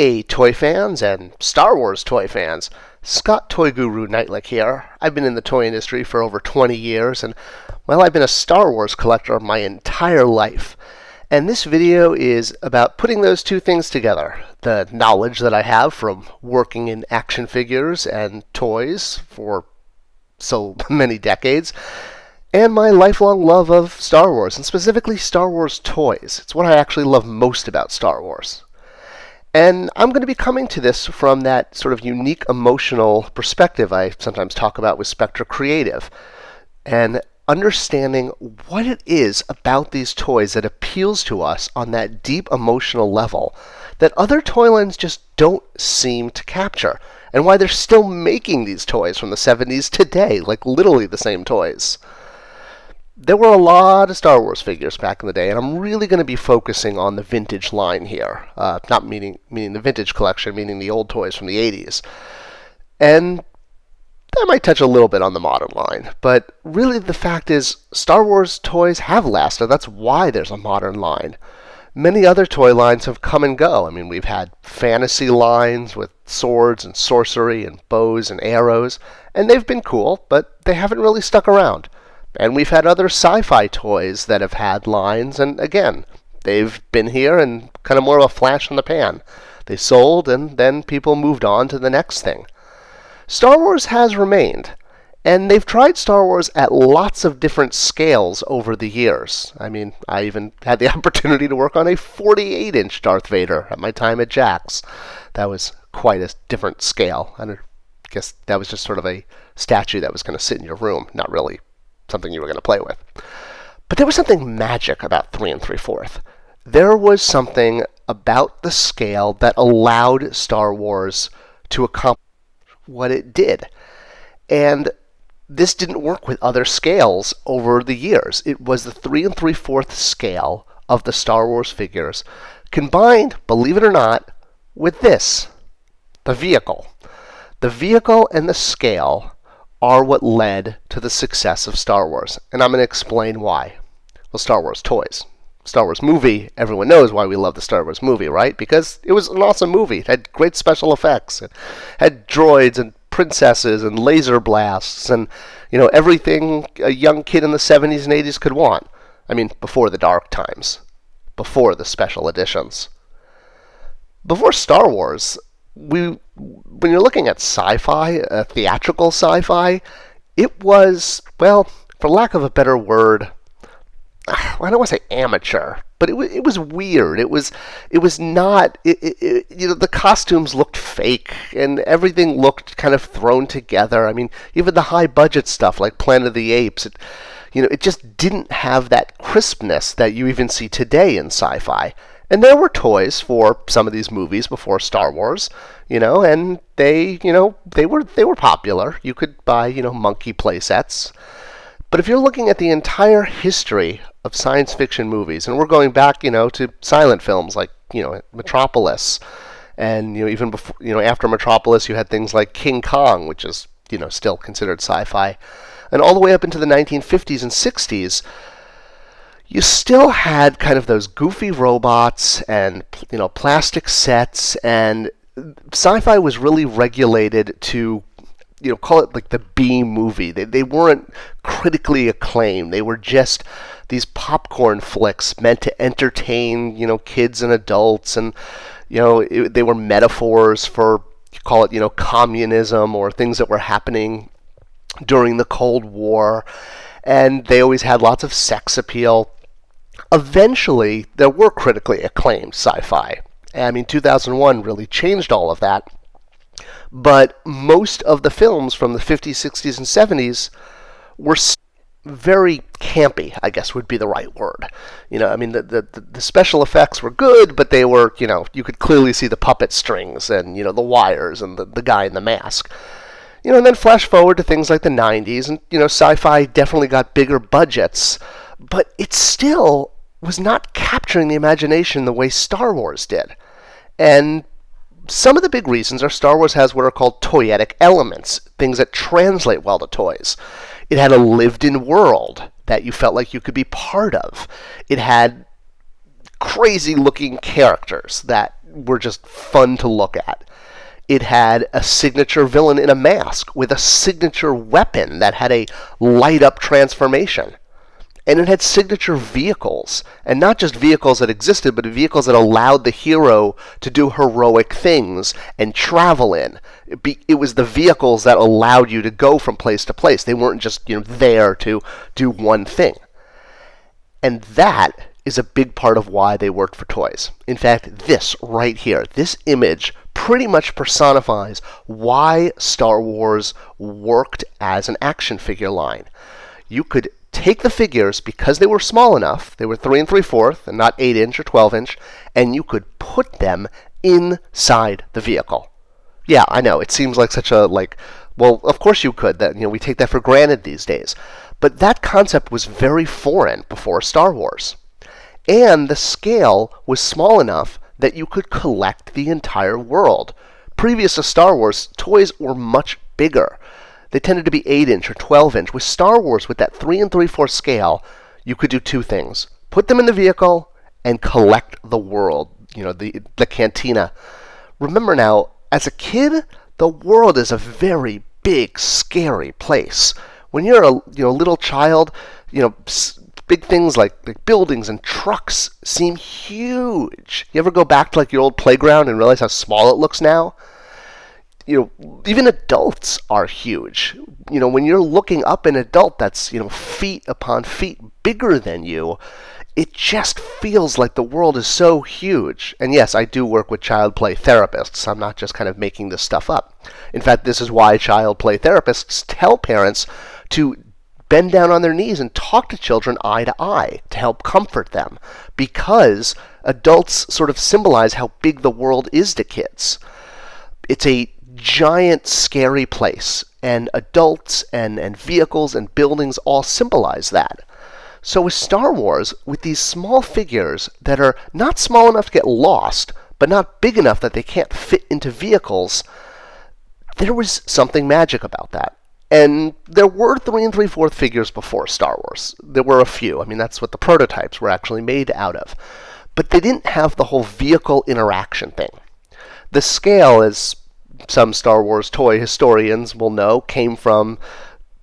Hey, toy fans and Star Wars toy fans. Scott Toyguru Neitlich here. I've been in the toy industry for over 20 years, and, well, I've been a Star Wars collector my entire life. And this video is about putting those two things together. The knowledge that I have from working in action figures and toys for so many decades, and my lifelong love of Star Wars, and specifically Star Wars toys. It's what I actually love most about Star Wars. And I'm going to be coming to this from that sort of unique emotional perspective I sometimes talk about with Spectra Creative, and understanding what it is about these toys that appeals to us on that deep emotional level that other toy lines just don't seem to capture, and why they're still making these toys from the 70s today, like literally the same toys. There were a lot of Star Wars figures back in the day, and I'm really going to be focusing on the vintage line here. Not meaning the vintage collection, meaning the old toys from the 80s. And I might touch a little bit on the modern line. But really the fact is, Star Wars toys have lasted. That's why there's a modern line. Many other toy lines have come and go. I mean, we've had fantasy lines with swords and sorcery and bows and arrows, and they've been cool, but they haven't really stuck around. And we've had other sci-fi toys that have had lines, and again, they've been here and kind of more of a flash in the pan. They sold, and then people moved on to the next thing. Star Wars has remained, and they've tried Star Wars at lots of different scales over the years. I mean, I even had the opportunity to work on a 48-inch Darth Vader at my time at Jack's. That was quite a different scale. I guess that was just sort of a statue that was going to sit in your room, not really something you were going to play with. But there was something magic about 3 3/4. There was something about the scale that allowed Star Wars to accomplish what it did. And this didn't work with other scales over the years. It was the 3 3/4 scale of the Star Wars figures combined, believe it or not, with this, the vehicle. The vehicle and the scale are what led to the success of Star Wars. And I'm going to explain why. Well, Star Wars toys. Star Wars movie, everyone knows why we love the Star Wars movie, right? Because it was an awesome movie. It had great special effects. It had droids and princesses and laser blasts and, everything a young kid in the 70s and 80s could want. I mean, before the dark times. Before the special editions. Before Star Wars, when you're looking at sci-fi, theatrical sci-fi, it was, well, for lack of a better word, I don't want to say amateur, but it was weird. It was not, the costumes looked fake, and everything looked kind of thrown together. I mean, even the high budget stuff like Planet of the Apes, it just didn't have that crispness that you even see today in sci-fi. And there were toys for some of these movies before Star Wars, and they were popular. You could buy, monkey play sets. But if you're looking at the entire history of science fiction movies, and we're going back, to silent films like, Metropolis, and, even before, after Metropolis, you had things like King Kong, which is, still considered sci-fi, and all the way up into the 1950s and 60s, you still had kind of those goofy robots and, plastic sets, and sci-fi was really regulated to, call it like the B movie. They weren't critically acclaimed. They were just these popcorn flicks meant to entertain, kids and adults, and, they were metaphors for, call it, communism or things that were happening during the Cold War, and they always had lots of sex appeal. Eventually, there were critically acclaimed sci-fi. I mean, 2001 really changed all of that. But most of the films from the 50s, 60s, and 70s were very campy, I guess would be the right word. The special effects were good, but they were, you could clearly see the puppet strings and, the wires and the guy in the mask. And then flash forward to things like the 90s, and, sci-fi definitely got bigger budgets, but it still was not capturing the imagination the way Star Wars did. And some of the big reasons are Star Wars has what are called toyetic elements, things that translate well to toys. It had a lived-in world that you felt like you could be part of. It had crazy-looking characters that were just fun to look at. It had a signature villain in a mask with a signature weapon that had a light-up transformation. And it had signature vehicles, and not just vehicles that existed, but vehicles that allowed the hero to do heroic things and travel in. It was the vehicles that allowed you to go from place to place. They weren't just there to do one thing. And that is a big part of why they worked for toys. In fact, this right here, this image pretty much personifies why Star Wars worked as an action figure line. You could take the figures, because they were small enough, they were 3 3/4 and not 8-inch or 12-inch, and you could put them inside the vehicle. Yeah, I know, it seems like such a, well, of course you could. That, we take that for granted these days. But that concept was very foreign before Star Wars. And the scale was small enough that you could collect the entire world. Previous to Star Wars, toys were much bigger. They tended to be 8-inch or 12-inch. With Star Wars, with that 3 3/4 scale, you could do two things. Put them in the vehicle and collect the world, the cantina. Remember now, as a kid, the world is a very big, scary place. When you're a little child, big things like buildings and trucks seem huge. You ever go back to your old playground and realize how small it looks now? Even adults are huge. When you're looking up an adult that's, feet upon feet bigger than you, it just feels like the world is so huge. And yes, I do work with child play therapists. I'm not just kind of making this stuff up. In fact, this is why child play therapists tell parents to bend down on their knees and talk to children eye to eye to help comfort them, because adults sort of symbolize how big the world is to kids. It's a giant, scary place, and adults and vehicles and buildings all symbolize that. So with Star Wars, with these small figures that are not small enough to get lost, but not big enough that they can't fit into vehicles, there was something magic about that. And there were 3 3/4 figures before Star Wars. There were a few. That's what the prototypes were actually made out of. But they didn't have the whole vehicle interaction thing. The scale, as some Star Wars toy historians will know, came from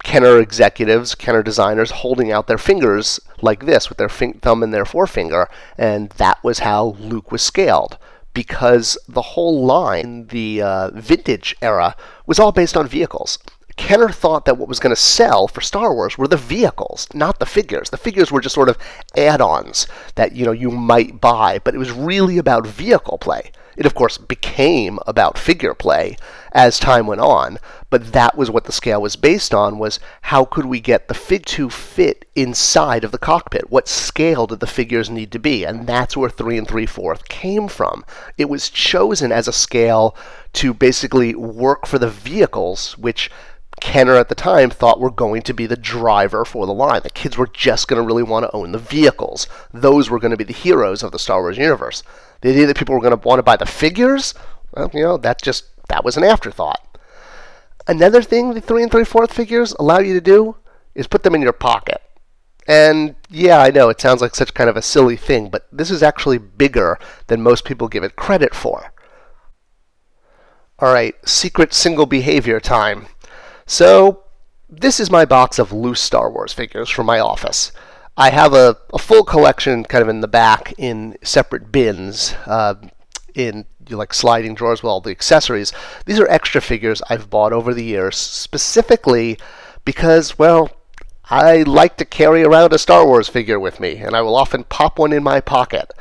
Kenner executives, Kenner designers, holding out their fingers like this with their thumb and their forefinger, and that was how Luke was scaled. Because the whole line, the vintage era, was all based on vehicles. Kenner thought that what was going to sell for Star Wars were the vehicles, not the figures. The figures were just sort of add-ons that you might buy, but it was really about vehicle play. It, of course, became about figure play as time went on, but that was what the scale was based on, was how could we get the fig to fit inside of the cockpit? What scale did the figures need to be? And that's where 3 3/4 came from. It was chosen as a scale to basically work for the vehicles, which Kenner at the time thought were going to be the driver for the line. The kids were just going to really want to own the vehicles. Those were going to be the heroes of the Star Wars universe. The idea that people were going to want to buy the figures, well, that was an afterthought. Another thing the 3 3/4 figures allow you to do is put them in your pocket. And yeah, I know it sounds like such kind of a silly thing, but this is actually bigger than most people give it credit for. All right, secret single behavior time. So, this is my box of loose Star Wars figures from my office. I have a full collection kind of in the back in separate bins, in sliding drawers with all the accessories. These are extra figures I've bought over the years, specifically because, well, I like to carry around a Star Wars figure with me, and I will often pop one in my pocket.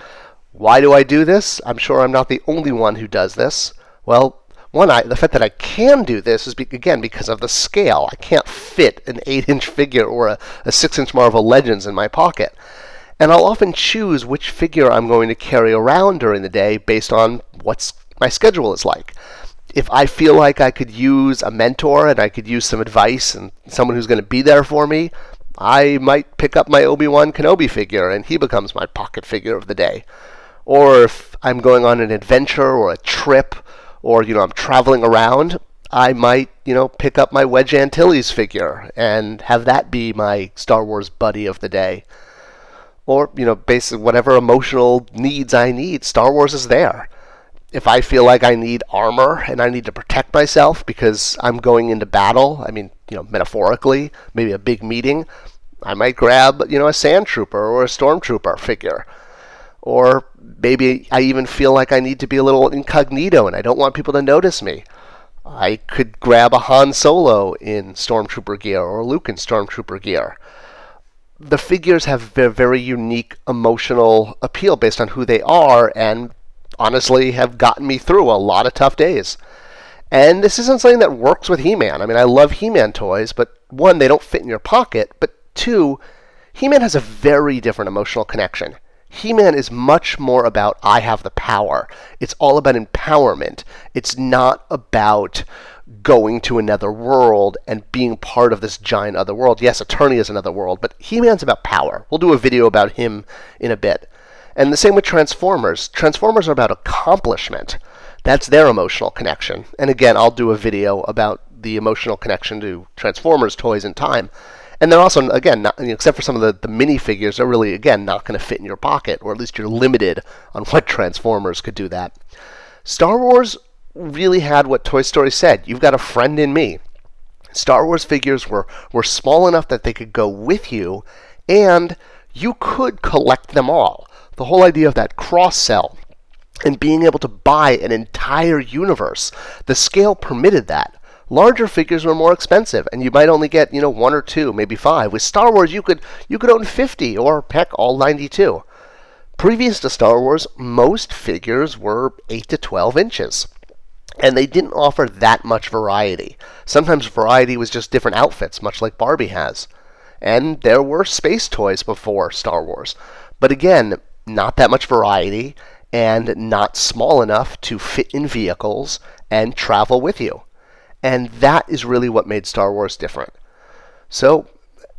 Why do I do this? I'm sure I'm not the only one who does this. Well, the fact that I can do this is, again, because of the scale. I can't fit an 8-inch figure or a 6-inch Marvel Legends in my pocket. And I'll often choose which figure I'm going to carry around during the day based on what my schedule is like. If I feel like I could use a mentor and I could use some advice and someone who's going to be there for me, I might pick up my Obi-Wan Kenobi figure and he becomes my pocket figure of the day. Or if I'm going on an adventure or a trip, or, I'm traveling around, I might, pick up my Wedge Antilles figure and have that be my Star Wars buddy of the day. Or, basically whatever emotional needs I need, Star Wars is there. If I feel like I need armor and I need to protect myself because I'm going into battle, I mean, metaphorically, maybe a big meeting, I might grab, a sand trooper or a stormtrooper figure. Or maybe I even feel like I need to be a little incognito and I don't want people to notice me. I could grab a Han Solo in stormtrooper gear or Luke in stormtrooper gear. The figures have a very unique emotional appeal based on who they are, and honestly have gotten me through a lot of tough days. And this isn't something that works with He-Man. I mean, I love He-Man toys, but one, they don't fit in your pocket, but two, He-Man has a very different emotional connection. He-Man is much more about I have the power. It's all about empowerment. It's not about going to another world and being part of this giant other world. Yes, Eternia is another world, but He-Man's about power. We'll do a video about him in a bit. And the same with Transformers. Transformers are about accomplishment. That's their emotional connection. And again, I'll do a video about the emotional connection to Transformers toys in time. And they're also, again, except for some of the minifigures, they're really, again, not going to fit in your pocket, or at least you're limited on what Transformers could do that. Star Wars really had what Toy Story said, you've got a friend in me. Star Wars figures were small enough that they could go with you, and you could collect them all. The whole idea of that cross-sell and being able to buy an entire universe, the scale permitted that. Larger figures were more expensive, and you might only get, one or two, maybe five. With Star Wars, you could own 50, or heck, all 92. Previous to Star Wars, most figures were 8 to 12 inches, and they didn't offer that much variety. Sometimes variety was just different outfits, much like Barbie has. And there were space toys before Star Wars. But again, not that much variety, and not small enough to fit in vehicles and travel with you. And that is really what made Star Wars different. So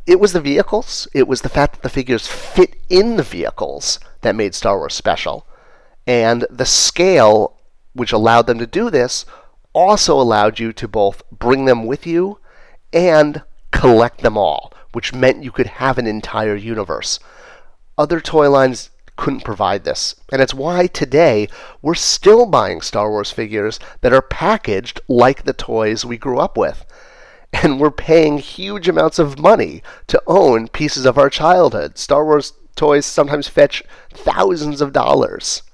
it was the vehicles, it was the fact that the figures fit in the vehicles that made Star Wars special. And the scale, which allowed them to do this, also allowed you to both bring them with you and collect them all, which meant you could have an entire universe. Other toy lines couldn't provide this. And it's why today we're still buying Star Wars figures that are packaged like the toys we grew up with. And we're paying huge amounts of money to own pieces of our childhood. Star Wars toys sometimes fetch thousands of dollars.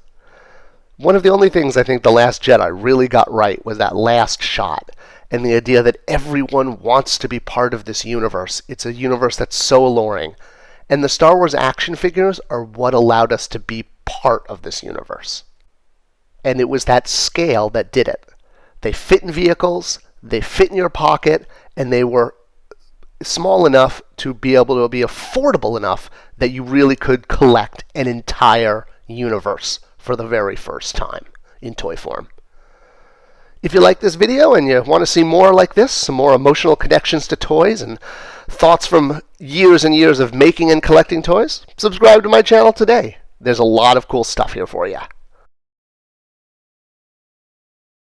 One of the only things I think The Last Jedi really got right was that last shot, and the idea that everyone wants to be part of this universe. It's a universe that's so alluring. And the Star Wars action figures are what allowed us to be part of this universe. And it was that scale that did it. They fit in vehicles, they fit in your pocket, and they were small enough to be able to be affordable enough that you really could collect an entire universe for the very first time in toy form. If you like this video and you want to see more like this, some more emotional connections to toys and thoughts from years and years of making and collecting toys, subscribe to my channel today. There's a lot of cool stuff here for you.